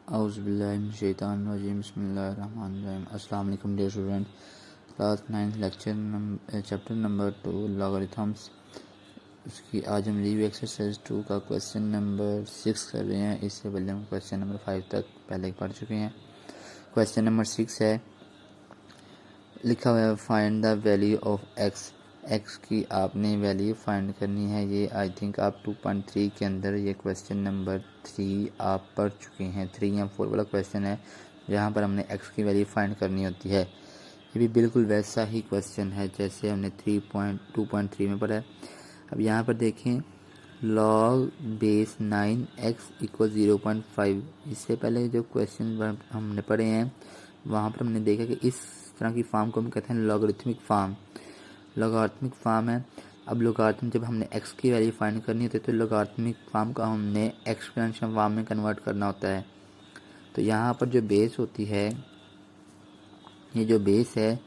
औज़ुबिल्लाहिमिनश्शैतानिर्रजीम बिस्मिल्लाहिर्रहमानिर्रहीम। अस्सलाम वालेकुम dear student, class 9 lecture chapter number 2 logarithms. उसकी आज हम रिव्यू एक्सरसाइज 2 का क्वेश्चन नंबर 6 कर रहे हैं। इससे पहले हम क्वेश्चन नंबर 5 तक पहले पढ़ चुके हैं। क्वेश्चन नंबर 6 है, लिखा हुआ है find the value of x. X की आपने वैल्यू फाइंड करनी है। ये आई थिंक आप 2.3 के अंदर ये क्वेश्चन नंबर 3 आप पढ़ चुके हैं। 3 या 4 वाला क्वेश्चन है जहाँ पर हमने एक्स की वैल्यू फाइंड करनी होती है। ये भी बिल्कुल वैसा ही क्वेश्चन है जैसे हमने 3.2.3 में पढ़ा है। अब यहाँ पर देखें, log बेस 9x इक्वल 0.5। इससे पहले जो क्वेश्चन हमने पढ़े हैं वहाँ पर हमने देखा कि इस तरह की फॉर्म को हम कहते हैं लॉगरिथमिक फॉर्म। लॉगरिथमिक फॉर्म है। अब लॉगरिथम जब हमने x की वैल्यू फाइंड करनी होती है तो लॉगरिथमिक फॉर्म का हमने एक्सपोनेंशियल फॉर्म में कन्वर्ट करना होता है। तो यहाँ पर जो बेस होती है, ये जो बेस है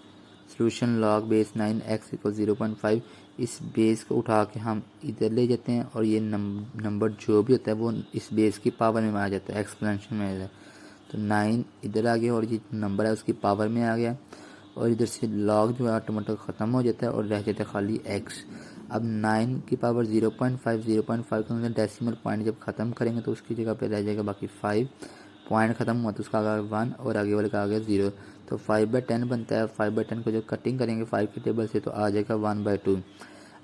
solution log base 9x equal 0.5, इस बेस को उठा के हम इधर ले जाते हैं और ये नंबर जो भी होता है वो इस बेस की पावर में आ जाता है, एक्सपोनेंशियल में आ जाता है। तो 9 इधर आ गया और ये नंबर है उसकी पावर में आ गया और इधर से log जो है ऑटोमेटिक ख़त्म हो जाता है और रह जाता है खाली x। अब 9 की पावर 0.5 को मतलब डेसिमल पॉइंट जब ख़त्म करेंगे तो उसकी जगह पे रह जाएगा बाकी 5। पॉइंट ख़त्म हुआ तो उसका आ गया 1 और आगे वाले का आ गया 0। तो 5/10 बनता है। 5/10 को जो कटिंग करेंगे 5 के टेबल से तो आ जाएगा 1/2।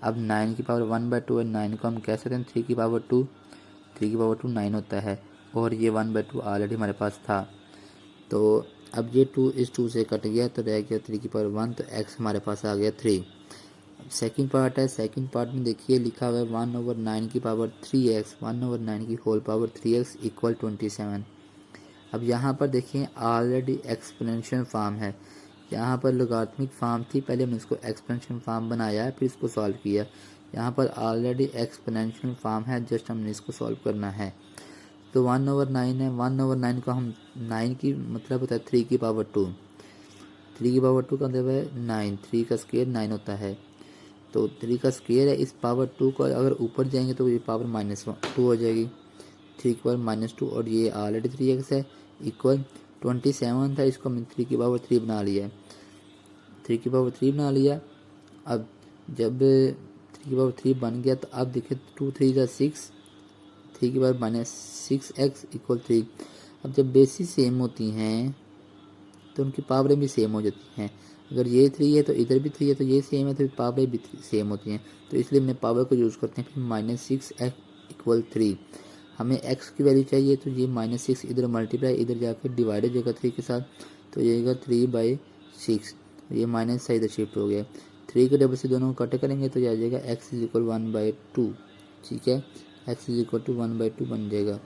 अब 9 की पावर 1/2 है। 9 को हम कह सकते हैं 3 की पावर 2। 3 की पावर 2 9 होता है और ये 1/2 ऑलरेडी हमारे पास था। तो अब ये 2 इस 2 से कट गया तो रह गया 3 की पावर 1, तो x हमारे पास आ गया 3। अब सेकंड पार्ट है। सेकंड पार्ट में देखिए लिखा हुआ है 1/9 की पावर 3x, 1/9 की होल पावर 3x इक्वल 27। अब यहाँ पर देखिए ऑलरेडी एक्सपोनेंशियल फॉर्म है। यहाँ पर लॉगरिथमिक फॉर्म थी, पहले हमने इसको एक्सपोनेंशियल फॉर्म बनाया है फिर इसको सॉल्व किया। यहाँ पर ऑलरेडी एक्सपोनेंशियल फॉर्म है, जस्ट हमने इसको सॉल्व करना है। तो 1/9 है। 1/9 को हम 9 की मतलब होता है 3 की पावर 2। 3 की पावर 2 का मतलब है 9। 3 का स्क्वायर 9 होता है। तो 3 का स्क्वायर है, इस पावर 2 को अगर ऊपर जाएंगे तो ये पावर -2 हो जाएगी। 3 की पावर -2 और ये ऑलरेडी 3x है इक्वल 27 था। इसको हमने 3 की पावर 3 बना लिया है। 3 की पावर 3 बना लिया। अब जब 3 की पावर 3 बन गया तो अब देखिए 2 3 जा 6, 3 की पावर -6x इक्वल 3। अब जब बेसिस सेम होती हैं तो उनकी पावरें भी सेम हो जाती हैं। अगर ये 3 है तो इधर भी 3 है, तो ये सेम है तो पावरें भी सेम होती हैं। तो इसलिए हमने पावर को यूज़ करते हैं। फिर -6x इक्वल 3। हमें x की वैल्यू चाहिए तो ये -6 इधर मल्टीप्लाई इधर जाकर डिवाइड हो जाएगा 3 के साथ, तो ये आएगा 3/6। ये माइनस का इधर शिफ्ट हो गया। 3 के डबल से दोनों को कट करेंगे तो ये आ जाएगा x इज इक्वल 1/2। ठीक है, x इज इक्वल टू 1/2 बन जाएगा।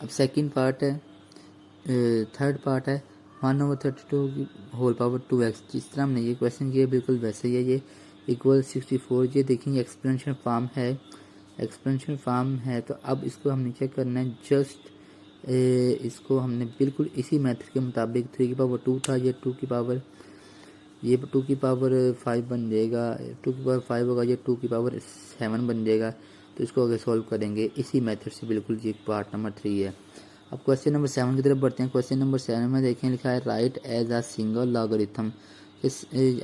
अब सेकंड पार्ट है, थर्ड पार्ट है 1/32 की होल पावर 2x। जिस तरह हमने ये क्वेश्चन किया बिल्कुल वैसे ही है। ये इक्वल 64। ये देखेंगे एक्सपोनेंशियल फॉर्म है। एक्सपोनेंशियल फॉर्म है तो अब इसको हमने क्या करना है, जस्ट इसको हमने बिल्कुल इसी मेथड के मुताबिक 3 की पावर 2 था, ये 2 की पावर 5 बन जाएगा। 2 की पावर 5 होगा, ये 2 की पावर 7 बन जाएगा। तो इसको आगे सॉल्व करेंगे इसी मेथड से बिल्कुल। ये पार्ट नंबर 3 है। अब क्वेश्चन नंबर 7 की तरफ बढ़ते हैं। क्वेश्चन नंबर 7 में देखें लिखा है right as a single logarithm.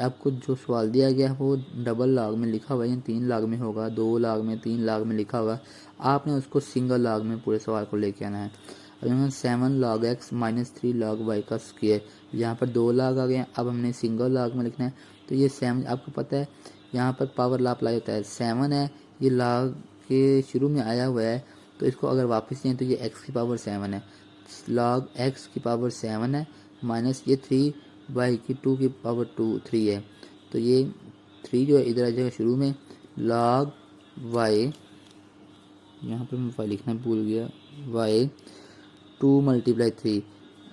आपको जो सवाल दिया गया है वो डबल लॉग में लिखा हुआ है, 3 लॉग में होगा, 2 लॉग में, 3 लॉग में लिखा होगा। आपने उसको सिंगल लॉग में पूरे सवाल को लेके आना है। अब यहाँ 7 log x minus 3 log y का स्क्वायर, यहाँ पर 2 लॉग आ गए। अब हमने सिंगल लॉग में लिखना है। तो ये 7 आपको पता है यहाँ पर पावर लॉ अप्लाई होता है। 7 है, ये लॉग के शुरू में आया हुआ है तो इसको अगर वापस जाए तो ये x की पावर 7 है। log x की पावर 7 है माइनस ये 3 y की 2 की पावर 3 है। तो ये 3 जो है इधर आ जाएगा शुरू में। log y, यहाँ पर मैं y लिखना भूल गया, y 2 × 3।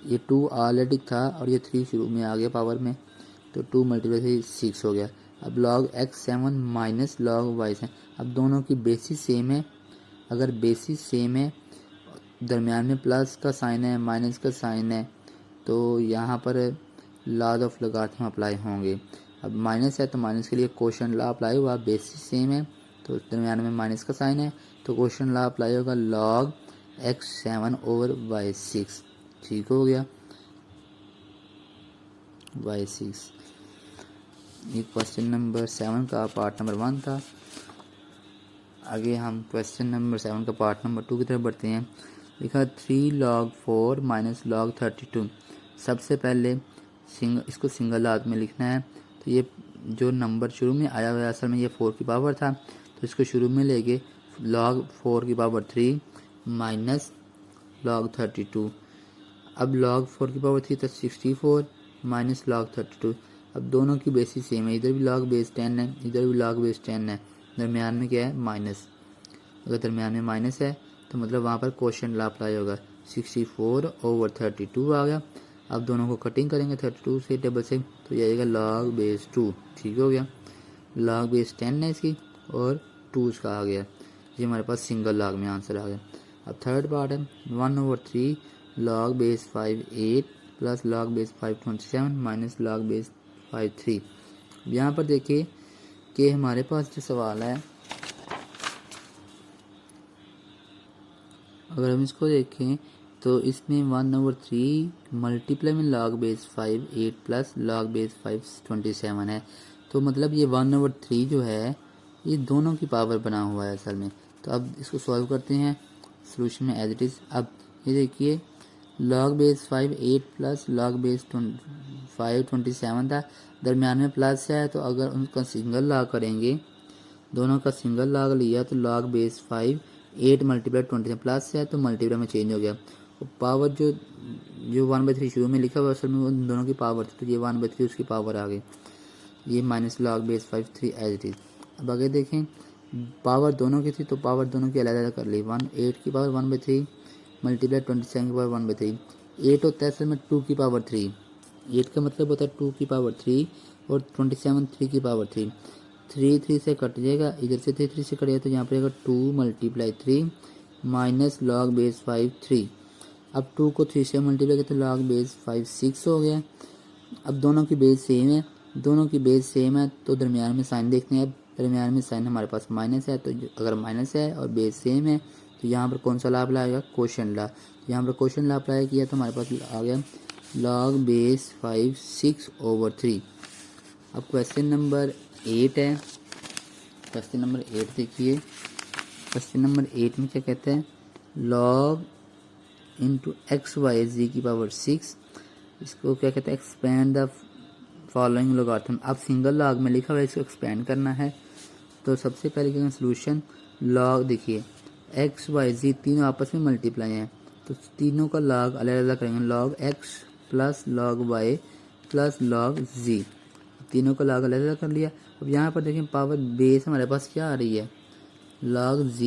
ये 2 ऑलरेडी था और ये 3 शुरू में आ गया पावर में, तो 2 × 3 6 हो गया। अब log x 7 minus log y 7। अब दोनों की बेसिस सेम है। अगर बेसिस सेम है, दरमियान में प्लस का साइन है, माइनस का साइन है, तो यहाँ पर लॉज ऑफ लॉगरिथम अप्लाई होंगे। अब माइनस है तो माइनस के लिए क्वोशिएंट लॉ अप्लाई हुआ, बेसिस सेम है तो दरमियान में माइनस का साइन है तो क्वोशिएंट लॉ अप्लाई होगा log x7/y6। ठीक हो गया, y6। ये क्वेश्चन नंबर 7 का पार्ट नंबर 1 था। आगे हम क्वेश्चन नंबर 7 का पार्ट नंबर 2 की तरफ बढ़ते हैं। लिखा 3 log 4 माइनस log 32। सबसे पहले इसको सिंगल लॉग में लिखना है। तो ये जो नंबर शुरू में आया हुआ है असल में ये 4 की पावर था तो इसको शुरू में लेके log 4 की पावर 3 माइनस log 32। अब log 4 की पावर 3 तो 64 माइनस log 32। अब दोनों की बेसिस सेम है, इधर भी log बेस 10 है इधर भी log बेस 10 है, दरमियान में क्या है माइनस। अगर दरमियान में माइनस है तो मतलब वहाँ पर क्वोशिएंट लॉ अप्लाई होगा, 64/32 आ गया। अब दोनों को कटिंग करेंगे 32 से टेबल से तो ये आएगा log बेस 2। ठीक हो गया, log बेस 10 है इसकी और 2 इसका आ गया। ये हमारे पास सिंगल लॉग में आंसर आ गया। अब थर्ड पार्ट है 1/3 log base 5 8 plus log base 5 27 minus log base 5 3। यहाँ पर देखिए कि हमारे पास जो सवाल है अगर हम इसको देखें तो इसमें 1/3 मल्टीप्लाई में log base 5 8 plus log base 5 27 है। तो मतलब ये 1/3 जो है ये दोनों की पावर बना हुआ है असल में। तो अब इसको सॉल्व करते हैं सोल्यूशन में एज इट इज़। अब ये देखिए log base 5 8 plus log base 5 27 था, दरमियान में प्लस है तो अगर उनका सिंगल लॉग करेंगे, दोनों का सिंगल लॉग लिया तो log बेस 5 8 मल्टीप्लाई 27 प्लस है तो मल्टीप्लाई में चेंज हो गया। और पावर जो 1/3 शुरू में लिखा हुआ असल में वो दोनों की पावर थी तो ये 1/3 उसकी पावर आ गई, ये minus log base 5 3 as it is. अब आगे देखें पावर दोनों की थी तो पावर दोनों की अलग अलग कर ली। 8 की पावर 1/3 मल्टीप्लाई 27 की पावर 1/3। 8 होता है असल में 2 की पावर 3, 8 का मतलब होता है 2 की पावर 3 और 27 3 की पावर 3। 3 3 से कट जाएगा, इधर से 3 3 से कट जाएगा तो यहाँ पर आएगा 2 मल्टीप्लाई 3 माइनस log बेस 5 3। अब 2 को 3 से मल्टीप्लाई किया तो log बेस 5 6 हो गया। अब दोनों की बेस सेम है, दोनों की बेस सेम है तो दरमियान में साइन देखते हैं। अब दरमियान में साइन हमारे पास माइनस है तो अगर माइनस है और बेस सेम है तो यहाँ पर कौन सा लॉ अप्लाई आएगा क्वोशिएंट लॉ। यहाँ पर क्वोशिएंट लॉ अप्लाई किया तो हमारे पास आ गया log बेस 5 6/3। अब क्वेश्चन नंबर 8 है। क्वेश्चन नंबर 8 देखिए, क्वेश्चन नंबर 8 में क्या कहते हैं log इंटू XYZ की पावर 6। इसको क्या कहते हैं एक्सपेंड द फॉलोइंग लॉगरिथम। अब सिंगल लॉग में लिखा हुआ है इसको एक्सपेंड करना है तो सबसे पहले क्या सोल्यूशन log देखिए XYZ तीनों आपस में मल्टीप्लाई हैं तो तीनों का log अलग अलग करेंगे, log X plus log Y plus log Z, तीनों का log अलग अलग कर लिया। अब यहाँ पर देखें पावर बेस हमारे पास क्या आ रही है log Z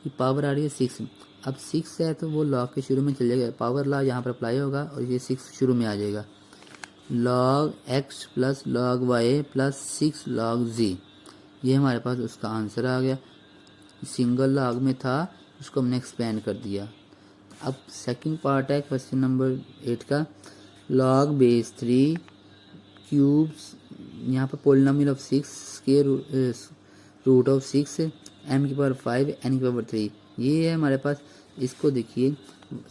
की पावर आ रही है 6। अब 6 है तो वो log के शुरू में चल जाएगा, पावर लॉ यहाँ पर अप्लाई होगा और ये 6 शुरू में आ जाएगा। log X plus log Y plus 6 log Z, ये हमारे पास उसका आंसर आ गया। सिंगल लॉग में था उसको हमने एक्सपेंड कर दिया। अब सेकंड पार्ट है क्वेश्चन नंबर 8 का log बेस 3 क्यूब्स, यहाँ पर polynomial of 6 square root of 6 m की पावर 5 n की पावर 3, ये है हमारे पास। इसको देखिए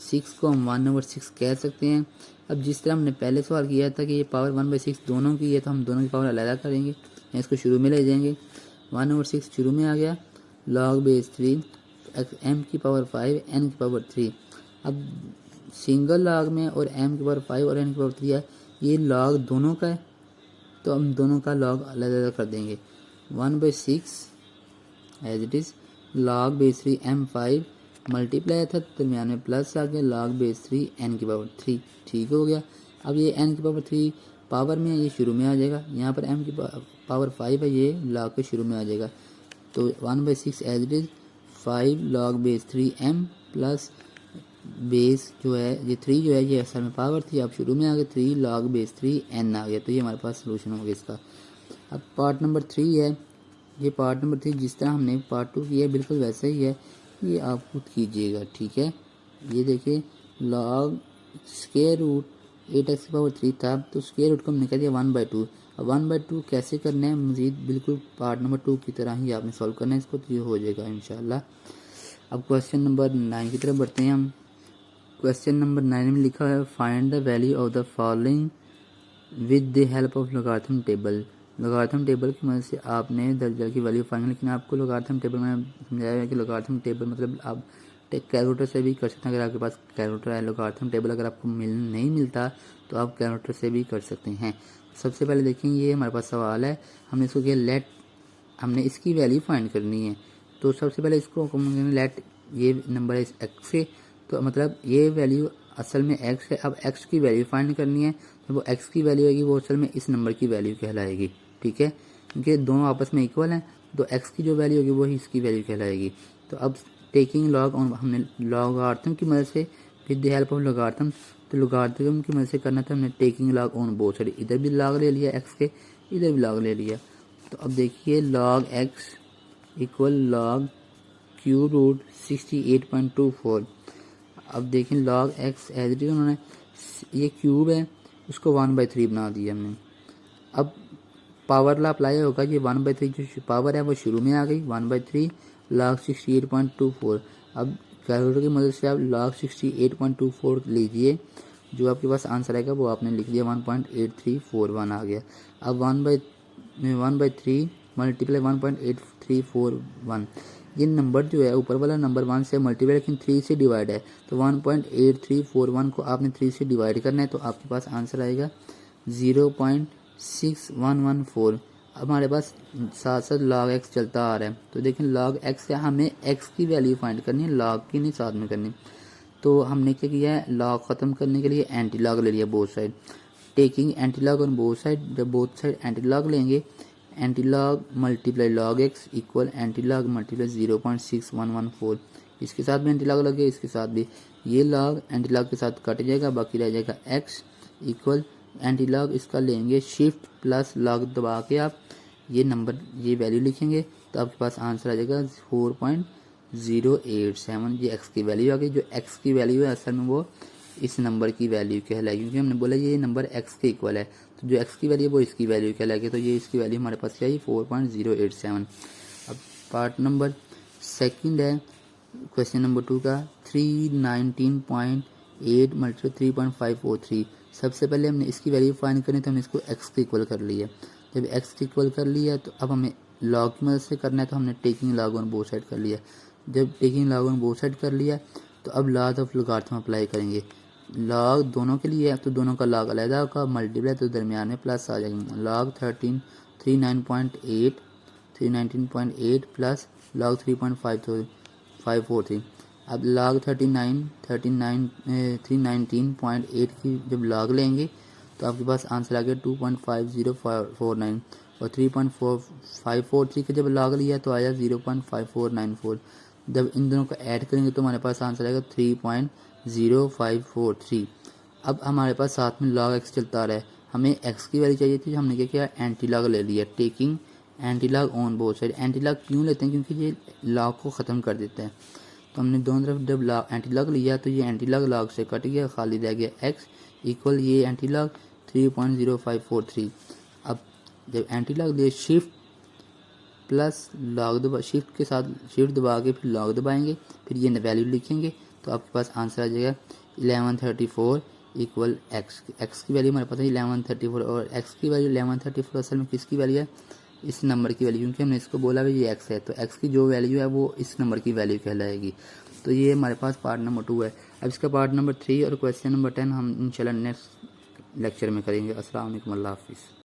6 को हम 1/6 कह सकते हैं। अब जिस तरह हमने पहले सवाल किया था कि ये पावर 1/6 दोनों की है तो हम दोनों की पावर अलग करेंगे, इसको शुरू में ले जाएंगे। 1/6 शुरू में आ गया, log बेस 3 m की पावर 5 n की पावर 3। अब सिंगल लॉग में और m की पावर 5 और n की पावर 3 है, ये log दोनों का है तो हम दोनों का log अलग अलग कर देंगे। 1/6 as it is log base 3 m5 multiply था तो दरमियान में प्लस आ गया log बेस 3 n की पावर 3। ठीक हो गया। अब ये n की पावर 3 पावर में ये शुरू में आ जाएगा, यहाँ पर m की पावर 5 है ये log के शुरू में आ जाएगा तो 1/6 as it is 5 log base 3 m plus base जो है ये 3 जो है ये असल में पावर थी, अब शुरू में आ गया 3 log बेस 3 n आ गया तो ये हमारे पास सोल्यूशन हो गया इसका। अब पार्ट नंबर 3 है, ये पार्ट नंबर 3 जिस तरह हमने पार्ट 2 किया है बिल्कुल वैसा ही है, ये आप खुद कीजिएगा। ठीक है, ये देखिए log स्क्वायर रूट 8x³ था, तो स्क्वायर रूट को हमने कह दिया 1/2। अब 1/2 कैसे करना है मजीद, बिल्कुल पार्ट नंबर 2 की तरह ही आपने सॉल्व करना है इसको, तो ये हो जाएगा इंशाल्लाह। अब क्वेश्चन नंबर 9 की तरफ बढ़ते हैं हम। क्वेश्चन नंबर 9 में लिखा है find the value of the following with the help of logarithm table. Logarithm table की मदद से आपने दर्जन की वैल्यू फाइंड, लेकिन आपको लोगारिथम टेबल में समझाया है कि लोगारिथम टेबल मतलब आप कैलकुलेटर से भी कर सकते हैं। अगर आपके पास कैलकुलेटर है, लोगारिथम टेबल अगर आपको नहीं मिलता तो आप कैलकुलेटर से भी कर सकते हैं। सबसे पहले देखें, ये हमारे पास सवाल है, हमने इसको किया हमने इसकी वैल्यू फाइंड करनी है। तो सबसे पहले इसको लेट, ये नंबर है एक्स से, तो मतलब ये वैल्यू असल में एक्स है। अब एक्स की वैल्यू फाइंड करनी है, तो वो एक्स की वैल्यू होगी वो असल में इस नंबर की वैल्यू कहलाएगी, ठीक है, क्योंकि दोनों आपस में इक्वल हैं। तो एक्स की जो वैल्यू होगी वही इसकी वैल्यू कहलाएगी। तो अब टेकिंग लॉग ऑन, हमने लॉगारिथम की मदद से विद द हेल्प ऑफ लॉगारिथम, तो लॉगारिथम की मदद से करना था हमने taking log on both side, इधर भी लॉग ले लिया एक्स के, इधर भी लॉग ले लिया। तो अब देखिए log x equal log cube root 68.24। अब देखें log x as it is, उन्होंने ये क्यूब है उसको 1/3 बना दिया हमने। अब पावर ला अप्लाई होगा, ये 1/3 जो पावर है वो शुरू में आ गई 1/3 log 68.24। अब कैलकुलेटर की मदद से आप log 68.24 लीजिए, जो आपके पास आंसर आएगा वो आपने लिख दिया 1.8341 आ गया। अब 1/3 मल्टीप्लाई 1.8341, ये नंबर जो है ऊपर वाला नंबर 1 से मल्टीप्लाई लेकिन 3 से डिवाइड है, तो 1.8341 को आपने 3 से डिवाइड करना है, तो आपके पास आंसर आएगा 0.6114। हमारे पास साथ साथ log x चलता आ रहा है, तो देखें log x से हमें x की वैल्यू फाइंड करनी है, log की नहीं साथ में करनी। तो हमने क्या किया है, log ख़त्म करने के लिए एंटी लॉग ले लिया both side, taking anti log on both side. जब बोथ साइड एंटी लॉग लेंगे, anti log multiply log x equal anti log multiply 0.6114। इसके साथ भी एंटी लॉग लगे, इसके साथ भी, ये लॉग एंटी लॉग के साथ कट जाएगा, बाकी रह जाएगा x इक्वल एंटी लॉग इसका लेंगे शिफ्ट प्लस लॉग दबा के आप ये नंबर ये वैल्यू लिखेंगे, तो आपके पास आंसर आ जाएगा 4.087। ये एक्स की वैल्यू आ गई, जो एक्स की वैल्यू है असल में वो इस नंबर की वैल्यू कहलाएगी, क्योंकि हमने बोला ये नंबर एक्स के इक्वल है, तो जो एक्स की वैल्यू है वो इसकी वैल्यू कहलाएगी। तो ये इसकी वैल्यू हमारे पास क्या है 4.087। अब पार्ट नंबर सेकंड है क्वेश्चन नंबर 2 का 319.8 मल्टीप्लाई 3.543। सबसे पहले हमने इसकी वैल्यू फाइंड करनी, तो हमने इसको एक्स के इक्वल कर लिया। जब एक्स के इक्वल कर लिया तो अब हमें लॉग की मदद से करना है, तो हमने taking log on both side कर लिया। जब taking log on both side कर लिया तो अब लॉग ऑफ लॉगारिथम अप्लाई करेंगे। लॉग दोनों के लिए है तो दोनों का लॉग अलग होगा, मल्टीप्लाई तो दरमियान में प्लस आ जाएगा। Log 319.8 plus log 3.543। अब लॉग 319.8 की जब लॉग लेंगे तो आपके पास आंसर आ गया 2.5049, और 3.4543 का जब लॉग लिया तो आया 0.5494। जब इन दोनों को ऐड करेंगे तो हमारे पास आंसर आएगा 3.0543। अब हमारे पास साथ में लॉग एक्स चलता रहा है, हमें एक्स की वैल्यू चाहिए थी, हमने क्या किया एंटी लॉग ले लिया, taking anti log on both side. Anti log क्यों लेते हैं, क्योंकि ये लॉग को ख़त्म कर देता है। तो हमने दोनों तरफ जब एंटी लॉग लिया तो ये एंटी लॉग लॉग से कट गया, खाली रह गया एक्स इक्वल ये एंटी लॉग 3.0543। अब जब एंटी लॉग लिए शिफ्ट प्लस लॉग दबा, शिफ्ट के साथ शिफ्ट दबा के फिर लॉग दबाएंगे, फिर ये वैल्यू लिखेंगे, तो आपके पास आंसर आ जाएगा 1134 इक्वल एक्स। एक्स की वैल्यू हमारे पास है 1134, और एक्स की वैल्यू 1134 असल में किसकी वैल्यू है, इस नंबर की वैल्यू, क्योंकि हमने इसको बोला भाई ये एक्स है, तो एक्स की जो वैल्यू है वो इस नंबर की वैल्यू कहलाएगी। तो ये हमारे पास पार्ट नंबर 2 है। अब इसका पार्ट नंबर 3 और क्वेश्चन नंबर 10 हम इंशाल्लाह नेक्स्ट लेक्चर में करेंगे। अस्सलाम वालेकुम, अल्लाह हाफिज़।